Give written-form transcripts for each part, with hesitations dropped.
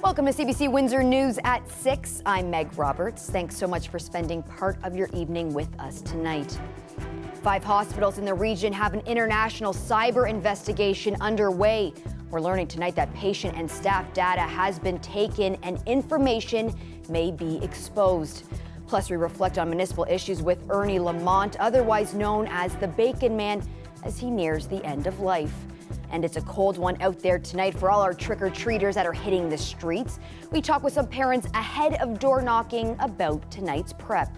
Welcome to CBC Windsor News at 6. I'm Meg Roberts. Thanks so much for spending part of your evening with us tonight. 5 hospitals in the region have an international cyber investigation underway. We're learning tonight that patient and staff data has been taken and information may be exposed. Plus, we reflect on municipal issues with Ernie Lamont, otherwise known as the Bacon Man, as he nears the end of life. And it's a cold one out there tonight for all our trick-or-treaters that are hitting the streets. We talk with some parents ahead of door knocking about tonight's prep.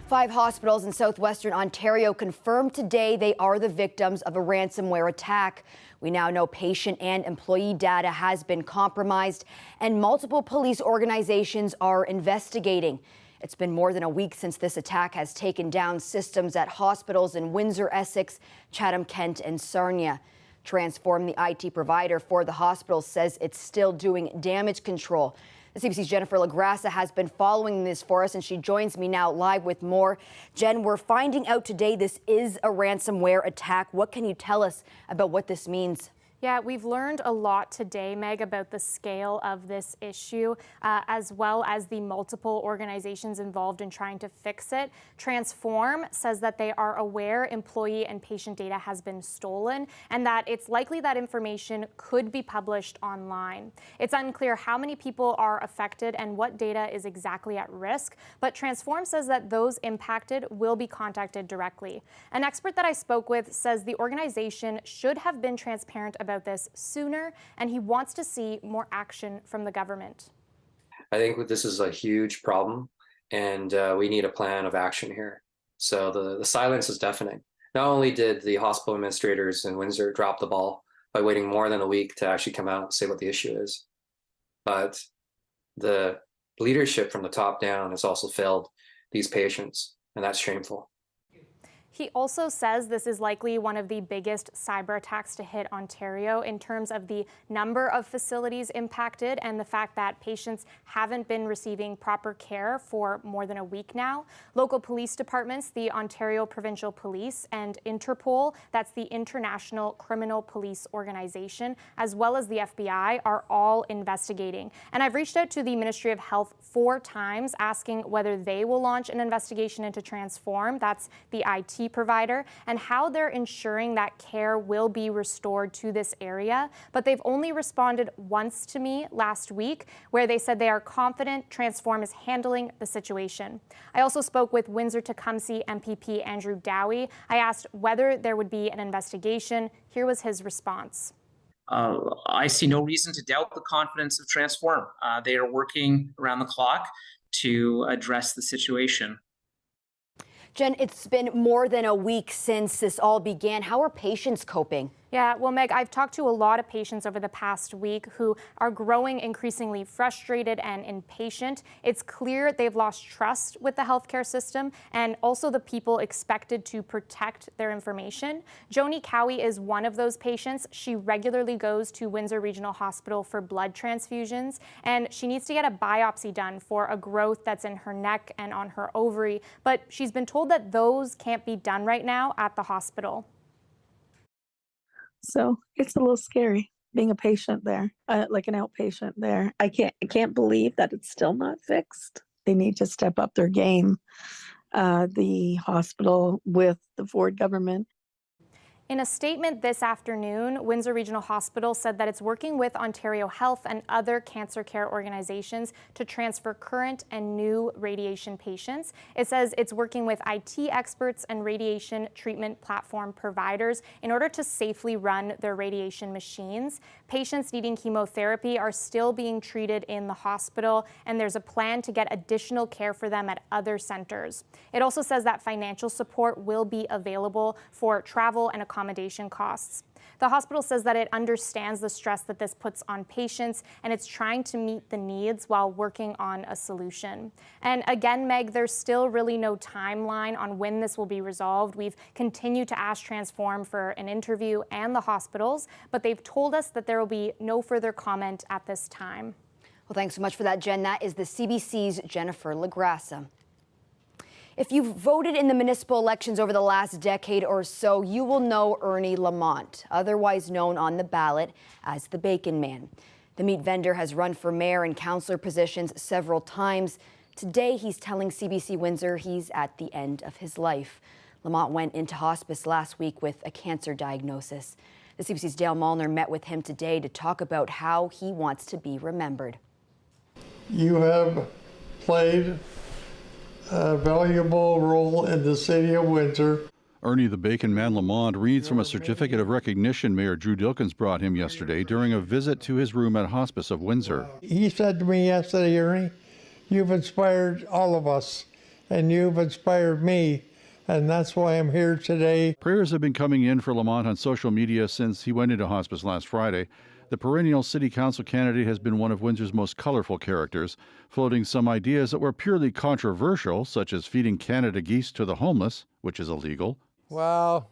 5 hospitals in southwestern Ontario confirmed today they are the victims of a ransomware attack. We now know patient and employee data has been compromised, and multiple police organizations are investigating. It's been more than a week since this attack has taken down systems at hospitals in Windsor, Essex, Chatham, Kent, and Sarnia. Transform, the IT provider for the hospital, says it's still doing damage control. The CBC's Jennifer LaGrassa has been following this for us, and she joins me now live with more. Jen, we're finding out today this is a ransomware attack. What can you tell us about what this means? Yeah, we've learned a lot today, Meg, about the scale of this issue, as well as the multiple organizations involved in trying to fix it. Transform says that they are aware employee and patient data has been stolen and that it's likely that information could be published online. It's unclear how many people are affected and what data is exactly at risk, but Transform says that those impacted will be contacted directly. An expert that I spoke with says the organization should have been transparent about this sooner, and he wants to see more action from the government. I think this is a huge problem, and we need a plan of action here. So the silence is deafening. Not only did the hospital administrators in Windsor drop the ball by waiting more than a week to actually come out and say what the issue is, but the leadership from the top down has also failed these patients, and that's shameful. He also says this is likely one of the biggest cyber attacks to hit Ontario in terms of the number of facilities impacted and the fact that patients haven't been receiving proper care for more than a week now. Local police departments, the Ontario Provincial Police, and Interpol, that's the International Criminal Police Organization, as well as the FBI, are all investigating. And I've reached out to the Ministry of Health 4 times asking whether they will launch an investigation into Transform, that's the IT provider, and how they're ensuring that care will be restored to this area. But they've only responded once to me last week, where they said they are confident Transform is handling the situation. I also spoke with Windsor-Tecumseh MPP Andrew Dowie. I asked whether there would be an investigation. Here was his response. I see no reason to doubt the confidence of Transform. They are working around the clock to address the situation. Jen, it's been more than a week since this all began. How are patients coping? Yeah, well, Meg, I've talked to a lot of patients over the past week who are growing increasingly frustrated and impatient. It's clear they've lost trust with the healthcare system and also the people expected to protect their information. Joni Cowie is one of those patients. She regularly goes to Windsor Regional Hospital for blood transfusions, and she needs to get a biopsy done for a growth that's in her neck and on her ovary, but she's been told that those can't be done right now at the hospital. So it's a little scary being a patient there, like an outpatient there. I can't believe that it's still not fixed. They need to step up their game, the hospital with the Ford government. In a statement this afternoon, Windsor Regional Hospital said that it's working with Ontario Health and other cancer care organizations to transfer current and new radiation patients. It says it's working with IT experts and radiation treatment platform providers in order to safely run their radiation machines. Patients needing chemotherapy are still being treated in the hospital, and there's a plan to get additional care for them at other centers. It also says that financial support will be available for travel and accommodation costs. The hospital says that it understands the stress that this puts on patients, and it's trying to meet the needs while working on a solution. And again, Meg, there's still really no timeline on when this will be resolved. We've continued to ask Transform for an interview and the hospitals, but they've told us that there will be no further comment at this time. Well, thanks so much for that, Jen. That is the CBC's Jennifer LaGrassa. If you've voted in the municipal elections over the last decade or so, you will know Ernie Lamont, otherwise known on the ballot as the Bacon Man. The meat vendor has run for mayor and councillor positions several times. Today, he's telling CBC Windsor he's at the end of his life. Lamont went into hospice last week with a cancer diagnosis. The CBC's Dale Molnar met with him today to talk about how he wants to be remembered. You have played a valuable role in the city of Windsor. Ernie the Bacon Man Lamont reads from a certificate of recognition Mayor Drew Dilkins brought him yesterday during a visit to his room at Hospice of Windsor. He said to me yesterday, Ernie, you've inspired all of us, and you've inspired me, and that's why I'm here today. Prayers have been coming in for Lamont on social media since he went into hospice last Friday. The perennial city council candidate has been one of Windsor's most colorful characters, floating some ideas that were purely controversial, such as feeding Canada geese to the homeless, which is illegal. Well,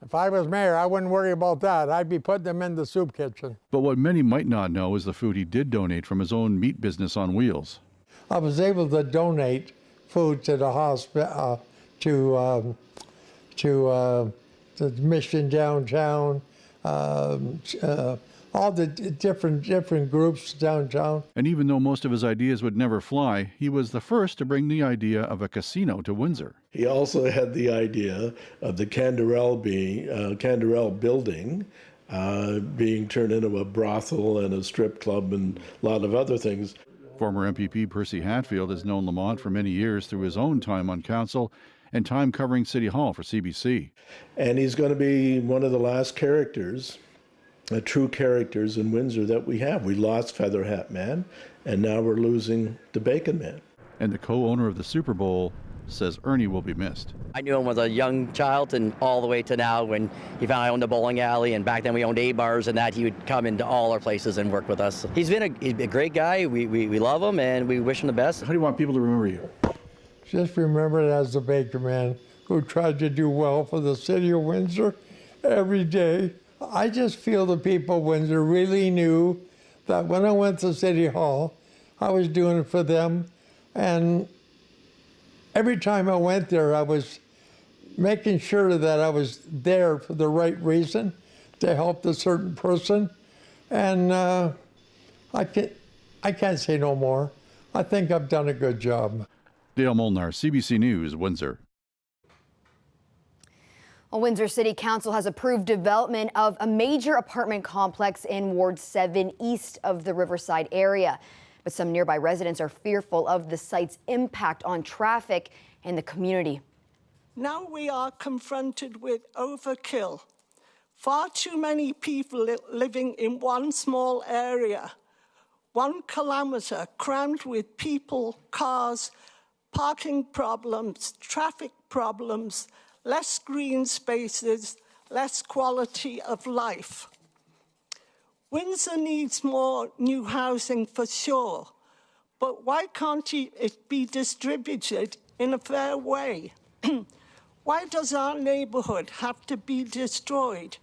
if I was mayor, I wouldn't worry about that. I'd be putting them in the soup kitchen. But what many might not know is the food he did donate from his own meat business on wheels. I was able to donate food to the hospital, to the mission downtown, all the different groups downtown. And even though most of his ideas would never fly, he was the first to bring the idea of a casino to Windsor. He also had the idea of the Canderel building being turned into a brothel and a strip club and a lot of other things. Former MPP Percy Hatfield has known Lamont for many years through his own time on council and time covering City Hall for CBC. And he's going to be one of the last characters, true characters in Windsor that we have. We lost Feather Hat Man, and now we're losing the Bacon Man. And the co-owner of the Super Bowl says Ernie will be missed. I knew him as a young child and all the way to now when he found I owned a bowling alley, and back then we owned A-bars, and that he would come into all our places and work with us. He's been a great guy. We love him and we wish him the best. How do you want people to remember you? Just remember it as the Baker Man who tried to do well for the city of Windsor every day. I just feel the people of Windsor really knew that when I went to City Hall, I was doing it for them. And every time I went there, I was making sure that I was there for the right reason, to help a certain person. And I can't say no more. I think I've done a good job. Dale Molnar, CBC News, Windsor. Well, Windsor City Council has approved development of a major apartment complex in Ward 7 east of the Riverside area. But some nearby residents are fearful of the site's impact on traffic and the community. Now we are confronted with overkill. Far too many people living in one small area. 1 kilometre crammed with people, cars, parking problems, traffic problems, less green spaces, less quality of life. Windsor needs more new housing for sure, but why can't it be distributed in a fair way? Why does our neighbourhood have to be destroyed?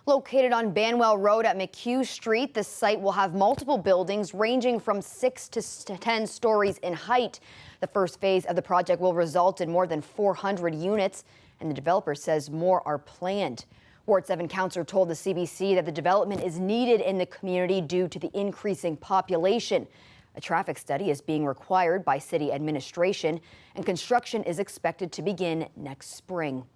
Located on Banwell Road at McHugh Street, the site will have multiple buildings ranging from 6 to 10 stories in height. The first phase of the project will result in more than 400 units, and the developer says more are planned. Ward 7 councillor told the CBC that the development is needed in the community due to the increasing population. A traffic study is being required by city administration, and construction is expected to begin next spring.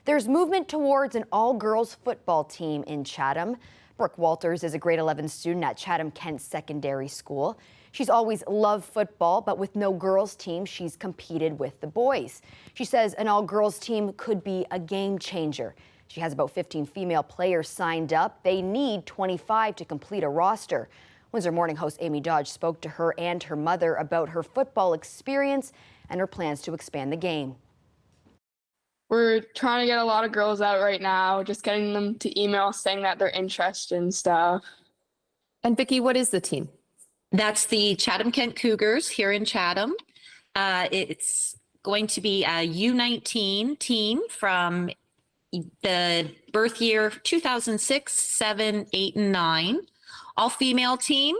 There's movement towards an all-girls football team in Chatham. Brooke Walters is a grade 11 student at Chatham Kent Secondary School. She's always loved football, but with no girls team, she's competed with the boys. She says an all-girls team could be a game changer. She has about 15 female players signed up. They need 25 to complete a roster. Windsor Morning host Amy Dodge spoke to her and her mother about her football experience and her plans to expand the game. We're trying to get a lot of girls out right now, just getting them to email saying that they're interested and stuff. And Vicki, what is the team? That's the Chatham Kent Cougars here in Chatham. It's going to be a U19 team from the birth year 2006, 7, 8, and 9. All female team.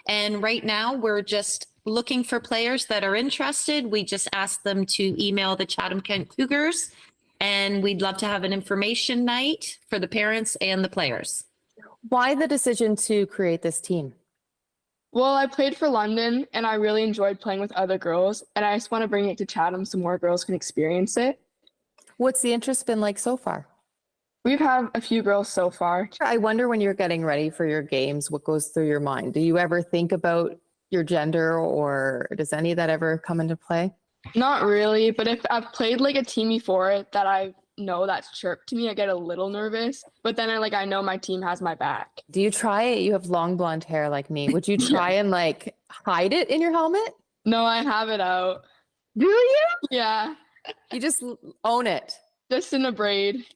And right now we're just looking for players that are interested. We just asked them to email the Chatham Kent Cougars, and we'd love to have an information night for the parents and the players. Why the decision to create this team? Well, I played for London and I really enjoyed playing with other girls, and I just want to bring it to Chatham so more girls can experience it. What's the interest been like so far? We've had a few girls so far. I wonder when you're getting ready for your games, what goes through your mind? Do you ever think about your gender, or does any of that ever come into play? Not really, but if I've played like a team before that I know that's chirped to me, I get a little nervous, but then I know my team has my back. Do you try it? You have long blonde hair like me. Would you try and like hide it in your helmet? No, I have it out. Do you? Yeah, You just own it. just in a braid.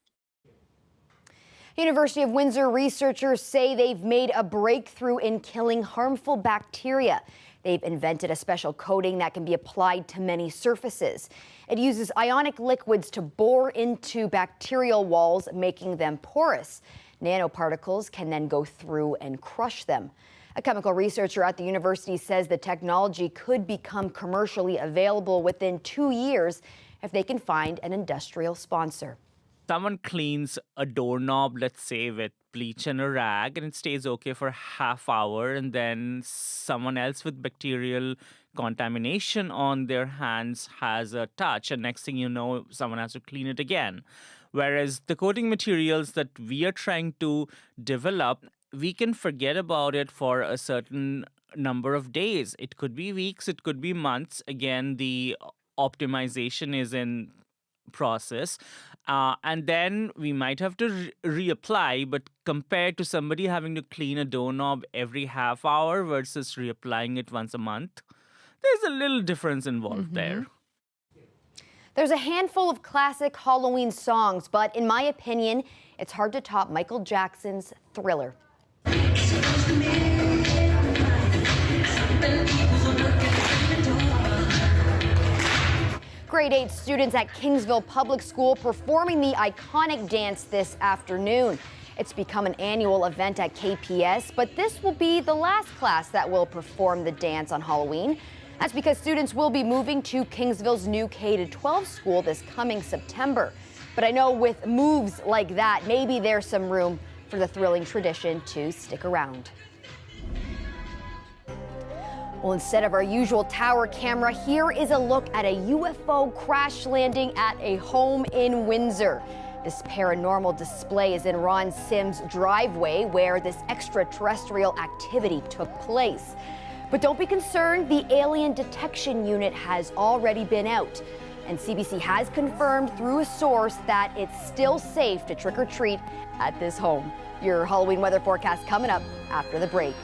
University of Windsor researchers say they've made a breakthrough in killing harmful bacteria. They've invented a special coating that can be applied to many surfaces. It uses ionic liquids to bore into bacterial walls, making them porous. Nanoparticles can then go through and crush them. A chemical researcher at the university says the technology could become commercially available within 2 years if they can find an industrial sponsor. Someone cleans a doorknob, let's say, with bleach and a rag, and it stays okay for half hour, and then someone else with bacterial contamination on their hands has a touch, and next thing you know, someone has to clean it again. Whereas the coating materials that we are trying to develop, we can forget about it for a certain number of days. It could be weeks, it could be months. Again, the optimization is in process, and then we might have to reapply, but compared to somebody having to clean a doorknob every half hour versus reapplying it once a month, there's a little difference involved there. There's a handful of classic Halloween songs, but in my opinion, it's hard to top Michael Jackson's Thriller. Grade 8 students at Kingsville Public School performing the iconic dance this afternoon. It's become an annual event at KPS, but this will be the last class that will perform the dance on Halloween. That's because students will be moving to Kingsville's new K-12 school this coming September. But I know with moves like that, maybe there's some room for the thrilling tradition to stick around. Well, instead of our usual tower camera, here is a look at a UFO crash landing at a home in Windsor. This paranormal display is in Ron Sims' driveway where this extraterrestrial activity took place. But don't be concerned, the alien detection unit has already been out. And CBC has confirmed through a source that it's still safe to trick or treat at this home. Your Halloween weather forecast coming up after the break.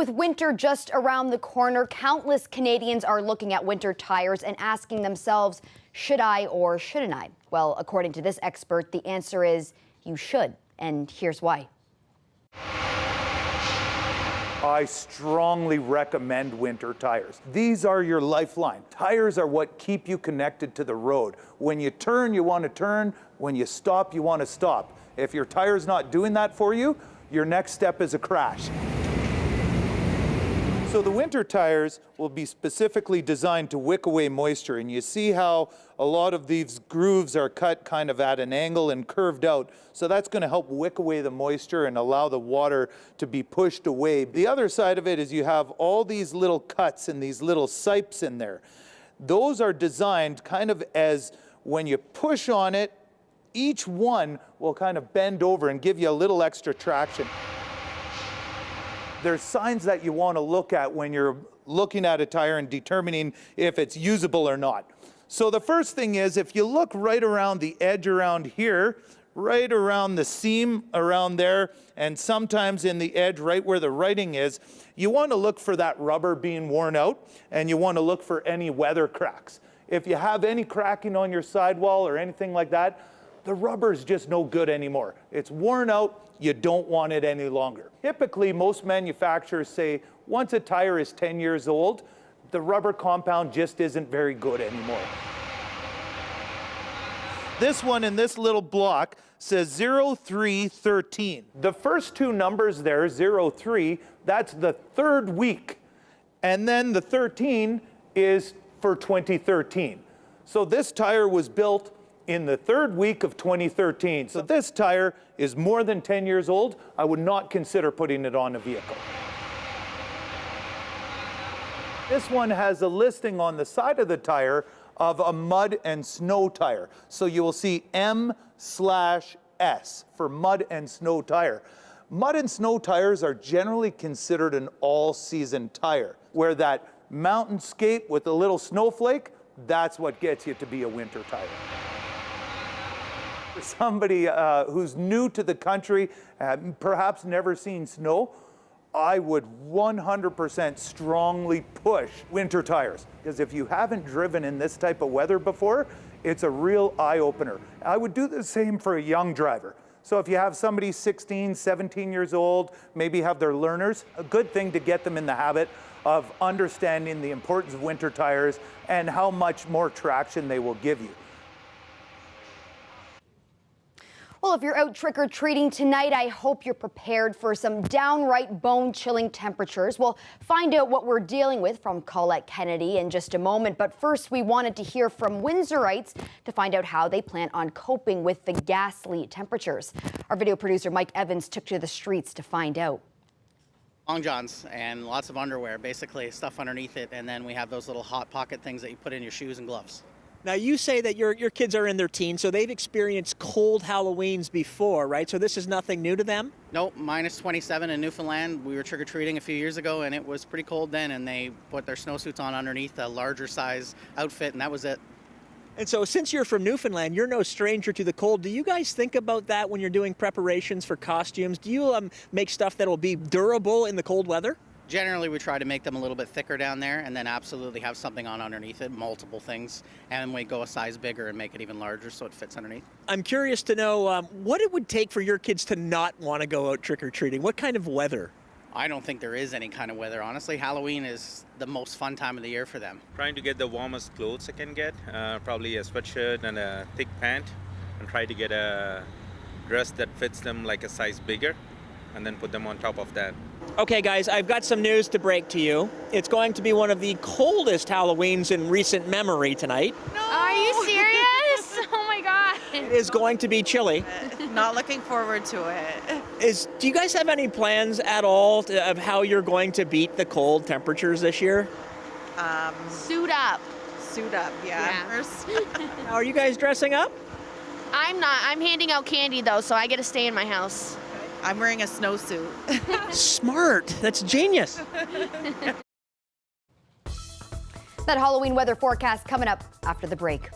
with winter just around the corner, countless Canadians are looking at winter tires and asking themselves, should I or shouldn't I? Well, according to this expert, the answer is you should, and here's why. I strongly recommend winter tires. These are your lifeline. Tires are what keep you connected to the road. When you turn, you want to turn. When you stop, you want to stop. If your tire's not doing that for you, your next step is a crash. So the winter tires will be specifically designed to wick away moisture, and you see how a lot of these grooves are cut kind of at an angle and curved out. So that's going to help wick away the moisture and allow the water to be pushed away. The other side of it is you have all these little cuts and these little sipes in there. Those are designed kind of as when you push on it, each one will kind of bend over and give you a little extra traction. There's signs that you want to look at when you're looking at a tire and determining if it's usable or not. So the first thing is, if you look right around the edge around here, right around the seam around there, and sometimes in the edge right where the writing is, you want to look for that rubber being worn out, and you want to look for any weather cracks. If you have any cracking on your sidewall or anything like that, the rubber is just no good anymore. It's worn out. You don't want it any longer. Typically, most manufacturers say once a tire is 10 years old, the rubber compound just isn't very good anymore. This one in this little block says 0313. The first two numbers there, 03, that's the third week. And then the 13 is for 2013. So this tire was built in the third week of 2013. So this tire is more than 10 years old. I would not consider putting it on a vehicle. This one has a listing on the side of the tire of a mud and snow tire. So you will see M/S for mud and snow tire. Mud and snow tires are generally considered an all-season tire, where that mountain skate with a little snowflake, that's what gets you to be a winter tire. For somebody who's new to the country, perhaps never seen snow, I would 100% strongly push winter tires. Because if you haven't driven in this type of weather before, it's a real eye-opener. I would do the same for a young driver. So if you have somebody 16, 17 years old, maybe have their learners, a good thing to get them in the habit of understanding the importance of winter tires and how much more traction they will give you. Well, if you're out trick-or-treating tonight, I hope you're prepared for some downright bone-chilling temperatures. We'll find out what we're dealing with from Colette Kennedy in just a moment. But first, we wanted to hear from Windsorites to find out how they plan on coping with the ghastly temperatures. Our video producer Mike Evans took to the streets to find out. Long johns and lots of underwear, basically stuff underneath it. And then we have those little hot pocket things that you put in your shoes and gloves. Now, you say that your kids are in their teens, so they've experienced cold Halloweens before, right? So this is nothing new to them? Nope, minus 27 in Newfoundland. We were trick-or-treating a few years ago, and it was pretty cold then, and they put their snowsuits on underneath a larger size outfit, and that was it. And so since you're from Newfoundland, you're no stranger to the cold. Do you guys think about that when you're doing preparations for costumes? Do you make stuff that will be durable in the cold weather? Generally, we try to make them a little bit thicker down there and then absolutely have something on underneath it, multiple things. And we go a size bigger and make it even larger so it fits underneath. I'm curious to know what it would take for your kids to not want to go out trick-or-treating. What kind of weather? I don't think there is any kind of weather, honestly. Halloween is the most fun time of the year for them. Trying to get the warmest clothes I can get, probably a sweatshirt and a thick pant, and try to get a dress that fits them like a size bigger, and then put them on top of that. Okay, guys, I've got some news to break to you. It's going to be one of the coldest Halloweens in recent memory tonight. No! Are you serious? Oh my God. It is going to be chilly. Not looking forward to it. Do you guys have any plans at all of how you're going to beat the cold temperatures this year? Suit up. Suit up, yeah. Are you guys dressing up? I'm not. I'm handing out candy though, so I get to stay in my house. I'm wearing a snowsuit. Smart. That's genius. That Halloween weather forecast coming up after the break.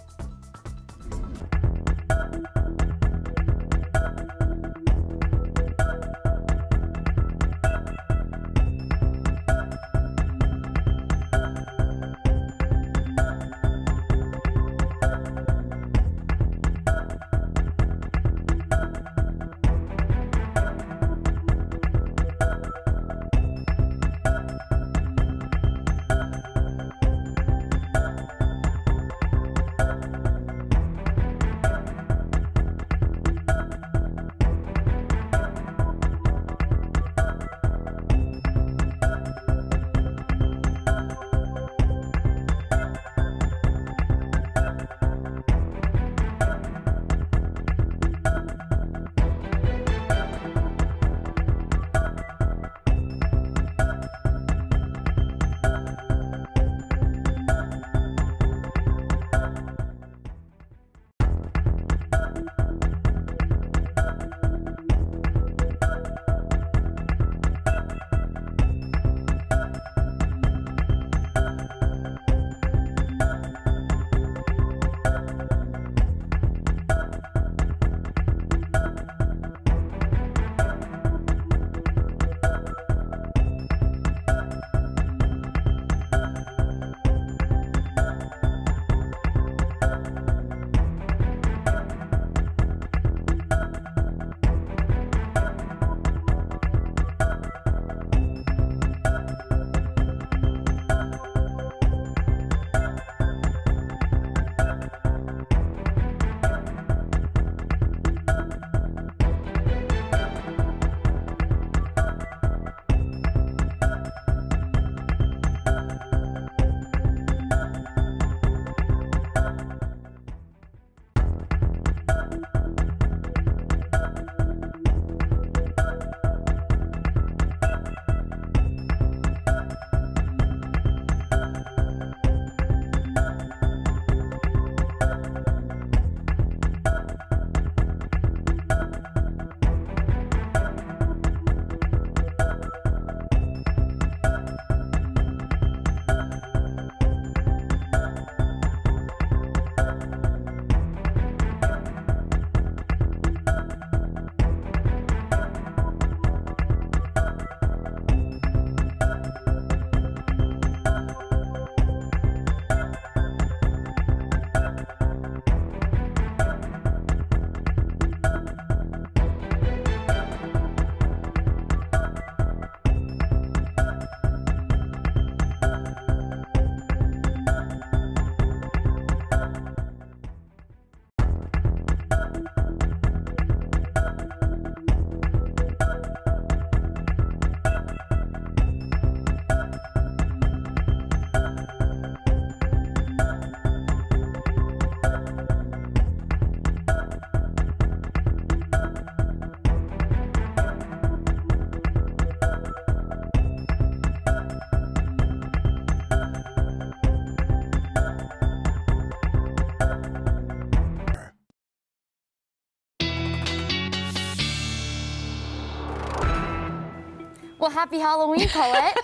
Well, happy Halloween, Colette.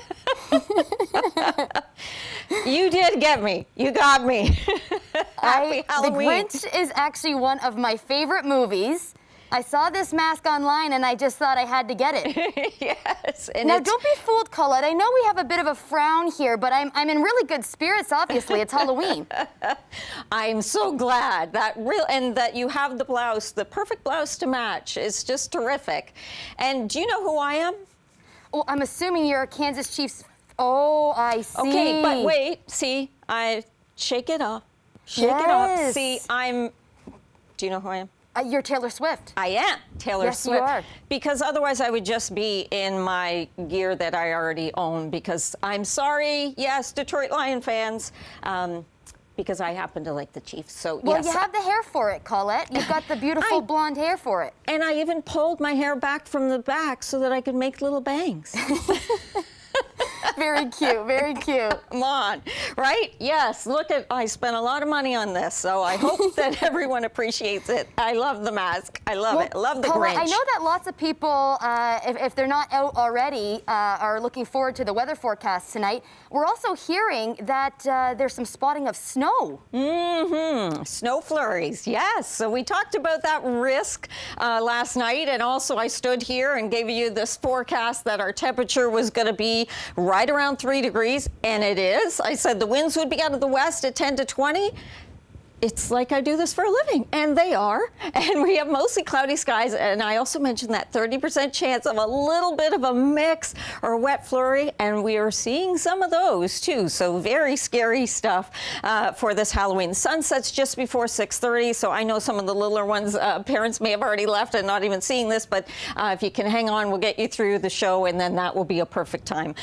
You did get me. You got me. Happy Halloween. The Grinch is actually one of my favorite movies. I saw this mask online and I just thought I had to get it. Yes. Now, don't be fooled, Colette. I know we have a bit of a frown here, but I'm in really good spirits, obviously. It's Halloween. I'm so glad that you have the blouse, the perfect blouse to match. It's just terrific. And do you know who I am? Well, I'm assuming you're a Kansas Chiefs. Oh, I see. Okay, but wait. See, I shake it off. Shake it off. See, do you know who I am? You're Taylor Swift. I am Taylor Swift. Yes, you are. Because otherwise I would just be in my gear that I already own, because I'm sorry, yes, Detroit Lion fans, because I happen to like the Chiefs. So well, yes. You have the hair for it, Colette. You've got the beautiful blonde hair for it. And I even pulled my hair back from the back so that I could make little bangs. Very cute, very cute. Come on, right? Yes, look at, I spent a lot of money on this, so I hope that everyone appreciates it. I love the mask. I love it. I love the Grinch. I know that lots of people, if they're not out already, are looking forward to the weather forecast tonight. We're also hearing that there's some spotting of snow. Mm-hmm. Snow flurries, yes. So we talked about that risk last night, and also I stood here and gave you this forecast that our temperature was going to be right around 3 degrees, and it is. I said the winds would be out of the west at 10 to 20. It's like I do this for a living, and they are. And we have mostly cloudy skies, and I also mentioned that 30% chance of a little bit of a mix or a wet flurry, and we are seeing some of those too. So very scary stuff for this Halloween. The sun sets just before 6:30, so I know some of the littler ones, parents may have already left and not even seeing this, but if you can hang on, we'll get you through the show, and then that will be a perfect time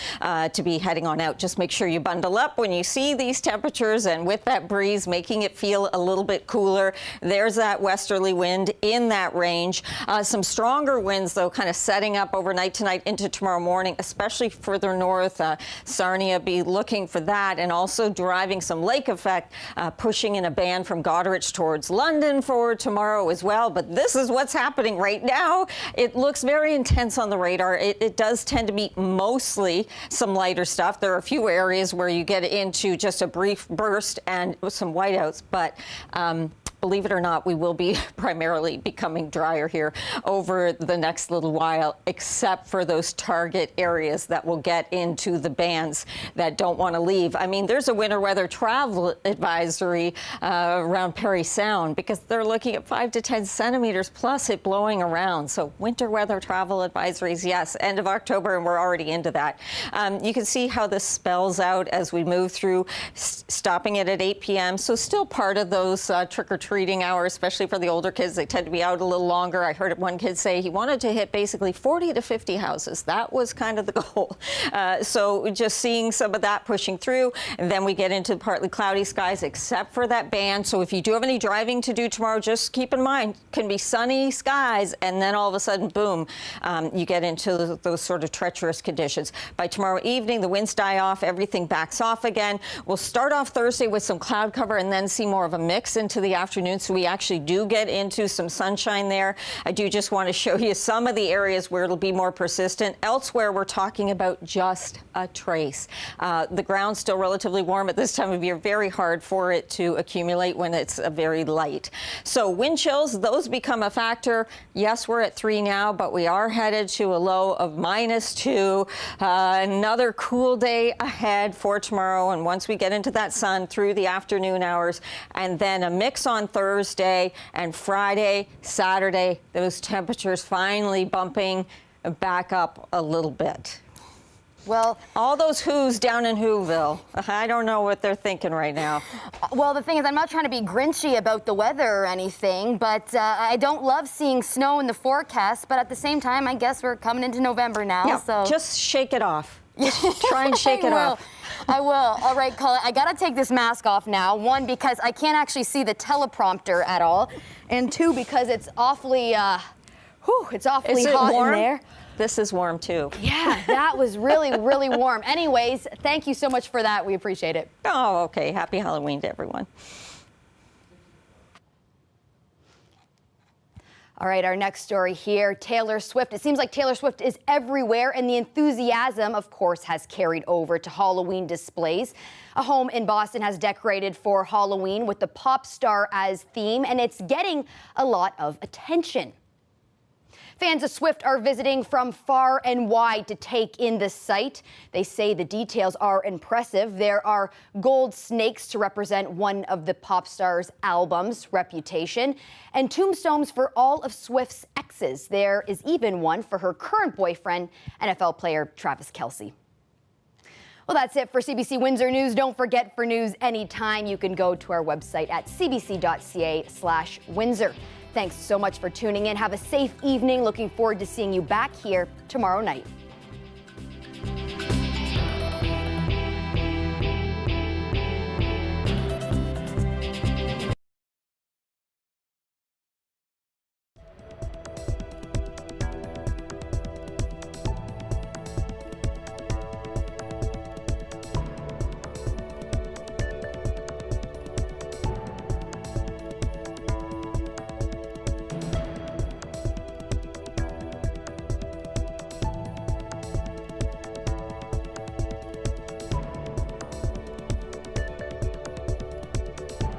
to be heading on out. Just make sure you bundle up when you see these temperatures, and with that breeze, making it feel a little bit cooler. There's that westerly wind in that range. Some stronger winds, though, kind of setting up overnight tonight into tomorrow morning, especially further north. Sarnia, be looking for that, and also driving some lake effect, pushing in a band from Goderich towards London for tomorrow as well. But this is what's happening right now. It looks very intense on the radar. It does tend to be mostly some lighter stuff. There are a few areas where you get into just a brief burst and some whiteouts, but believe it or not, we will be primarily becoming drier here over the next little while, except for those target areas that will get into the bands that don't want to leave. I mean, there's a winter weather travel advisory around Perry Sound because they're looking at 5 to 10 centimeters plus it blowing around. So winter weather travel advisories, yes, end of October, and we're already into that. You can see how this spells out as we move through, stopping it at 8 p.m. So still part of those trick-or-treating hours, especially for the older kids. They tend to be out a little longer. I heard one kid say he wanted to hit basically 40 to 50 houses. That was kind of the goal. So just seeing some of that pushing through, and then we get into partly cloudy skies except for that band. So if you do have any driving to do tomorrow, just keep in mind, can be sunny skies, and then all of a sudden, boom, you get into those sort of treacherous conditions. By tomorrow evening, the winds die off, everything backs off again. We'll start off Thursday with some cloud cover and then see more of a mix into the afternoon. So we actually do get into some sunshine there. I do just want to show you some of the areas where it'll be more persistent. Elsewhere, we're talking about just a trace. The ground's still relatively warm at this time of year, very hard for it to accumulate when it's very light. So wind chills, those become a factor. Yes, we're at 3 now, but we are headed to a low of -2. Another cool day ahead for tomorrow. And once we get into that sun through the afternoon hours, and then a mix on Thursday and Friday, Saturday, those temperatures finally bumping back up a little bit. Well, all those who's down in Whoville, I don't know what they're thinking right now. Well, the thing is, I'm not trying to be grinchy about the weather or anything, but I don't love seeing snow in the forecast. But at the same time, I guess we're coming into November now. Yeah, so just shake it off. Just try and shake it off. I will. All right, Colin, I got to take this mask off now. 1, because I can't actually see the teleprompter at all. And 2, because it's awfully, it's awfully hot in there. This is warm, too. Yeah, that was really, really warm. Anyways, thank you so much for that. We appreciate it. Oh, okay. Happy Halloween to everyone. All right, our next story here, Taylor Swift. It seems like Taylor Swift is everywhere, and the enthusiasm, of course, has carried over to Halloween displays. A home in Boston has decorated for Halloween with the pop star as theme, and it's getting a lot of attention. Fans of Swift are visiting from far and wide to take in the site. They say the details are impressive. There are gold snakes to represent one of the pop star's album's reputation, and tombstones for all of Swift's exes. There is even one for her current boyfriend, NFL player Travis Kelce. Well, that's it for CBC Windsor News. Don't forget, for news anytime, you can go to our website at cbc.ca/Windsor. Thanks so much for tuning in. Have a safe evening. Looking forward to seeing you back here tomorrow night.